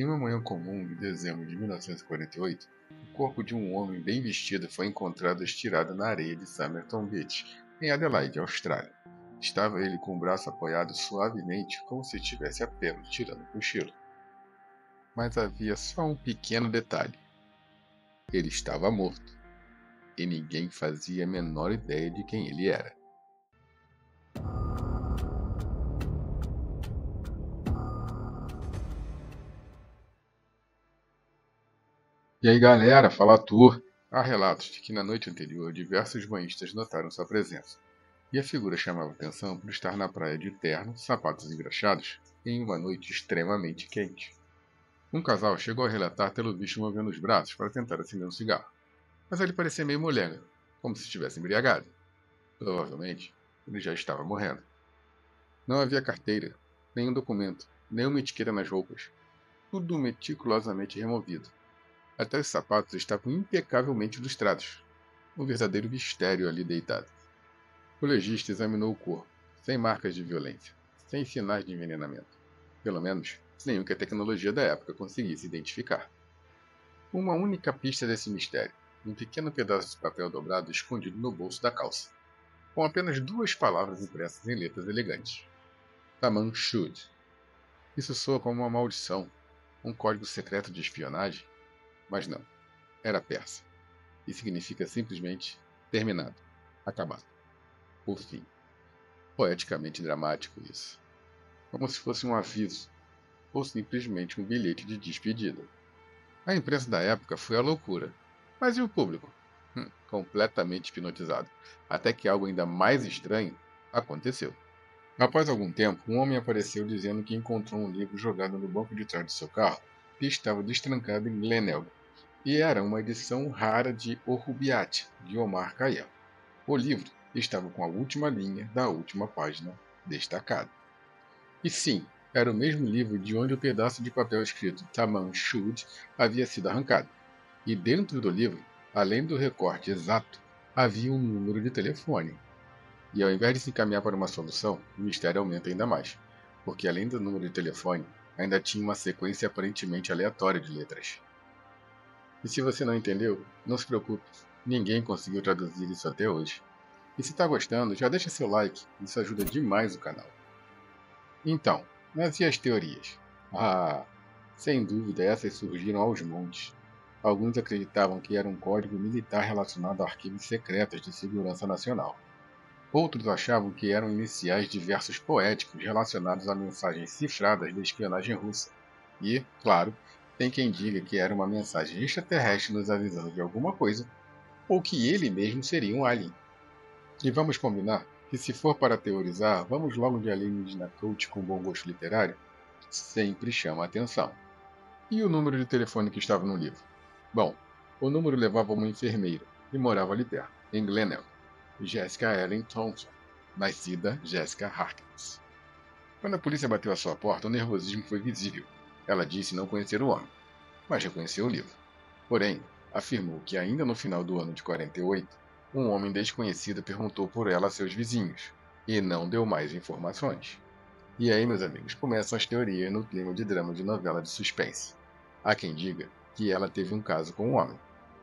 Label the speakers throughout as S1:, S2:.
S1: Em uma manhã comum de dezembro de 1948, o corpo de um homem bem vestido foi encontrado estirado na areia de Somerton Beach, em Adelaide, Austrália. Estava ele com o braço apoiado suavemente, como se estivesse apenas tirando um cochilo. Mas havia só um pequeno detalhe: ele estava morto, e ninguém fazia a menor ideia de quem ele era. E aí galera, fala tu! Há relatos de que na noite anterior diversos banhistas notaram sua presença, e a figura chamava atenção por estar na praia de terno, sapatos engraxados, em uma noite extremamente quente. Um casal chegou a relatar tê-lo visto movendo os braços para tentar acender um cigarro, mas ele parecia meio molenga, como se estivesse embriagado. Provavelmente, ele já estava morrendo. Não havia carteira, nenhum documento, nenhuma etiqueta nas roupas. Tudo meticulosamente removido. Até os sapatos estavam impecavelmente ilustrados. Um verdadeiro mistério ali deitado. O legista examinou o corpo, sem marcas de violência, sem sinais de envenenamento. Pelo menos, nenhum que a tecnologia da época conseguisse identificar. Uma única pista desse mistério, um pequeno pedaço de papel dobrado escondido no bolso da calça, com apenas duas palavras impressas em letras elegantes. Taman Shud. Isso soa como uma maldição, um código secreto de espionagem, mas não, era persa, e significa simplesmente terminado, acabado, por fim. Poeticamente dramático isso, como se fosse um aviso, ou simplesmente um bilhete de despedida. A imprensa da época foi à loucura, mas e o público? Completamente hipnotizado, até que algo ainda mais estranho aconteceu. Após algum tempo, um homem apareceu dizendo que encontrou um livro jogado no banco de trás do seu carro e estava destrancado em Glenelg, e era uma edição rara de O Rubaiyat, de Omar Khayyam. O livro estava com a última linha da última página destacada. E sim, era o mesmo livro de onde o pedaço de papel escrito Taman Shud havia sido arrancado. E dentro do livro, além do recorte exato, havia um número de telefone. E ao invés de se encaminhar para uma solução, o mistério aumenta ainda mais, porque além do número de telefone, ainda tinha uma sequência aparentemente aleatória de letras. E se você não entendeu, não se preocupe, ninguém conseguiu traduzir isso até hoje. E se está gostando, já deixa seu like, isso ajuda demais o canal. Então, mas e as teorias? Ah, sem dúvida essas surgiram aos montes. Alguns acreditavam que era um código militar relacionado a arquivos secretos de segurança nacional. Outros achavam que eram iniciais de versos poéticos relacionados a mensagens cifradas da espionagem russa. E, claro, tem quem diga que era uma mensagem extraterrestre nos avisando de alguma coisa, ou que ele mesmo seria um alien. E vamos combinar que, se for para teorizar, vamos logo de alienígena coach com bom gosto literário? Sempre chama a atenção. E o número de telefone que estava no livro? Bom, o número levava a uma enfermeira, e morava ali perto, em Glenelg, Jessica Ellen Thompson, nascida Jessica Harkness. Quando a polícia bateu à sua porta, o nervosismo foi visível. Ela disse não conhecer o homem, mas reconheceu o livro. Porém, afirmou que ainda no final do ano de 48, um homem desconhecido perguntou por ela a seus vizinhos, e não deu mais informações. E aí, meus amigos, começam as teorias no clima de drama de novela de suspense. Há quem diga que ela teve um caso com um homem.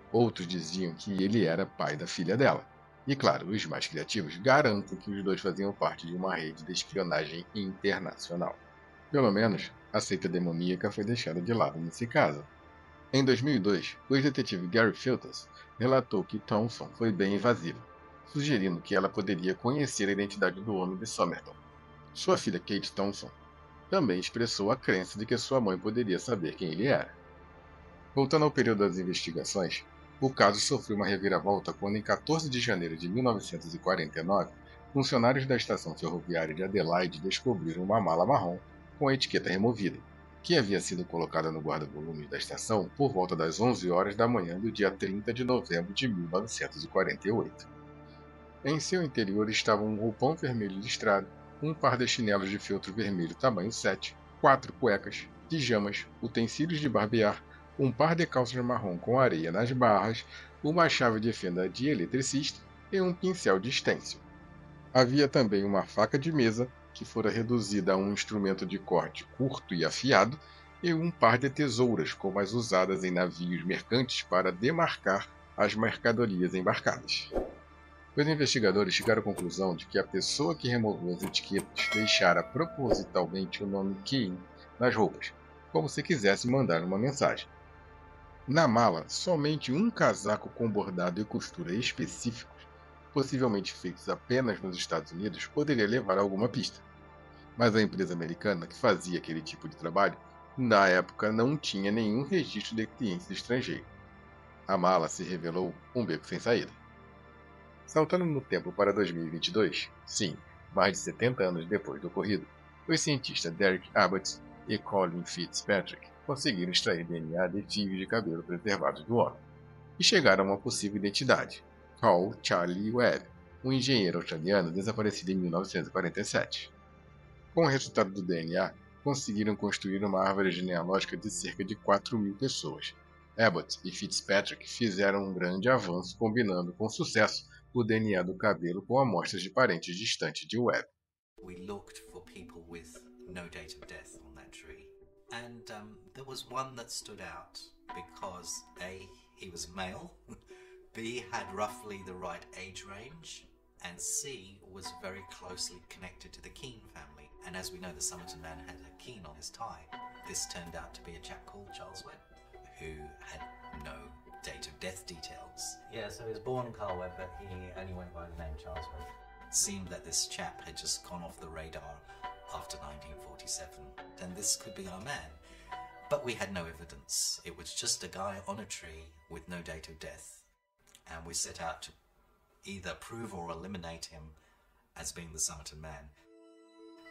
S1: Outros diziam que ele era pai da filha dela. E claro, os mais criativos garantem que os dois faziam parte de uma rede de espionagem internacional. Pelo menos, a seita demoníaca foi deixada de lado nesse caso. Em 2002, o ex-detetive Gary Filters relatou que Thompson foi bem invasiva, sugerindo que ela poderia conhecer a identidade do homem de Somerton. Sua filha Kate Thompson também expressou a crença de que sua mãe poderia saber quem ele era. Voltando ao período das investigações, o caso sofreu uma reviravolta quando, em 14 de janeiro de 1949, funcionários da estação ferroviária de Adelaide descobriram uma mala marrom com a etiqueta removida, que havia sido colocada no guarda-volumes da estação por volta das 11 horas da manhã do dia 30 de novembro de 1948. Em seu interior estava um roupão vermelho listrado, um par de chinelos de feltro vermelho tamanho 7, 4 cuecas, pijamas, utensílios de barbear, um par de calças marrom com areia nas barras, uma chave de fenda de eletricista e um pincel de estêncil. Havia também uma faca de mesa, que fora reduzida a um instrumento de corte curto e afiado, e um par de tesouras, como as usadas em navios mercantes para demarcar as mercadorias embarcadas. Os investigadores chegaram à conclusão de que a pessoa que removeu as etiquetas deixara propositalmente o nome Keane nas roupas, como se quisesse mandar uma mensagem. Na mala, somente um casaco com bordado e costura específicos, possivelmente feitos apenas nos Estados Unidos, poderia levar a alguma pista. Mas a empresa americana que fazia aquele tipo de trabalho, na época não tinha nenhum registro de clientes estrangeiros. A mala se revelou um beco sem saída. Saltando no tempo para 2022, sim, mais de 70 anos depois do ocorrido, os cientistas Derek Abbott e Colin Fitzpatrick conseguiram extrair DNA de fios de cabelo preservados do homem e chegaram a uma possível identidade: Paul Charlie Webb, um engenheiro australiano desaparecido em 1947. Com o resultado do DNA, conseguiram construir uma árvore genealógica de cerca de 4.000 pessoas. Abbott e Fitzpatrick fizeram um grande avanço combinando com sucesso o DNA do cabelo com amostras de parentes distantes de Webb.
S2: We looked for people with no date of death on that tree, and there was one that stood out because A, he was male, B, had roughly the right age range, and C, was very closely connected to the Keane family. And as we know, the Somerton man had a Keane on his tie. This turned out to be a chap called Charles Webb, who had no date of death details.
S3: Yeah, so he was born Carl Webb, but he only went by the name Charles Webb.
S2: It seemed that this chap had just gone off the radar after 1947, and this could be our man. But we had no evidence. It was just a guy on a tree with no date of death, and we set out to either prove or eliminate him as being the Somerton man.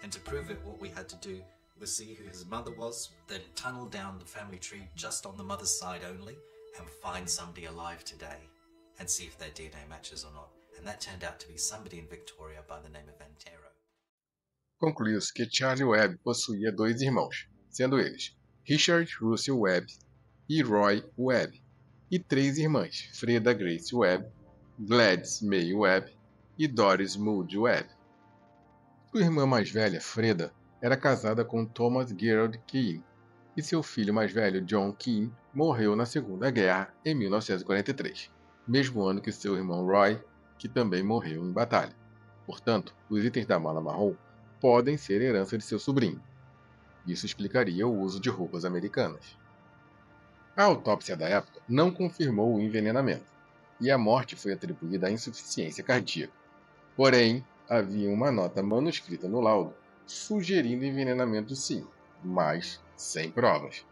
S2: And to prove it, what we had to do was see who his mother was, then tunnel down the family tree just on the mother's side only, and find somebody alive today, and see if their DNA matches or not. And that turned out to be somebody in Victoria by the name of Antero.
S1: Concluiu-se que Charlie Webb possuía dois irmãos, sendo eles Richard Russell Webb e Roy Webb, e três irmãs, Freda Grace Webb, Gladys May Webb e Doris Moody Webb. Sua irmã mais velha, Freda, era casada com Thomas Gerald Keane, e seu filho mais velho, John Keane, morreu na Segunda Guerra em 1943, mesmo ano que seu irmão Roy, que também morreu em batalha. Portanto, os itens da mala marrom podem ser herança de seu sobrinho. Isso explicaria o uso de roupas americanas. A autópsia da época não confirmou o envenenamento, e a morte foi atribuída à insuficiência cardíaca. Porém, havia uma nota manuscrita no laudo sugerindo envenenamento sim, mas sem provas.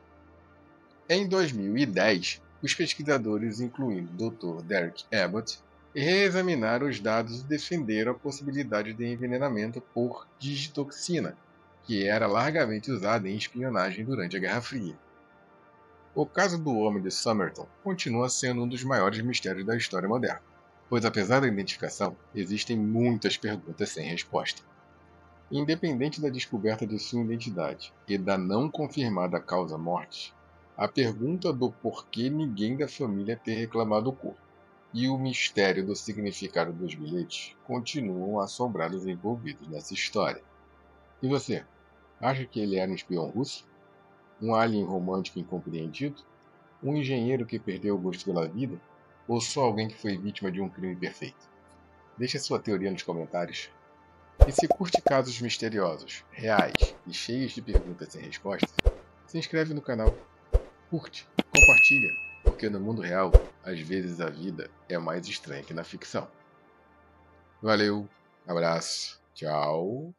S1: Em 2010, os pesquisadores, incluindo o Dr. Derek Abbott, reexaminaram os dados e defenderam a possibilidade de envenenamento por digitoxina, que era largamente usada em espionagem durante a Guerra Fria. O caso do homem de Somerton continua sendo um dos maiores mistérios da história moderna, pois apesar da identificação, existem muitas perguntas sem resposta. Independente da descoberta de sua identidade e da não confirmada causa-morte, a pergunta do porquê ninguém da família ter reclamado o corpo e o mistério do significado dos bilhetes continuam a assombrar os envolvidos nessa história. E você, acha que ele era um espião russo? Um alien romântico incompreendido? Um engenheiro que perdeu o gosto pela vida? Ou só alguém que foi vítima de um crime perfeito? Deixe sua teoria nos comentários. E se curte casos misteriosos, reais e cheios de perguntas sem respostas, se inscreve no canal, curte, compartilha, porque no mundo real, às vezes a vida é mais estranha que na ficção. Valeu, abraço, tchau!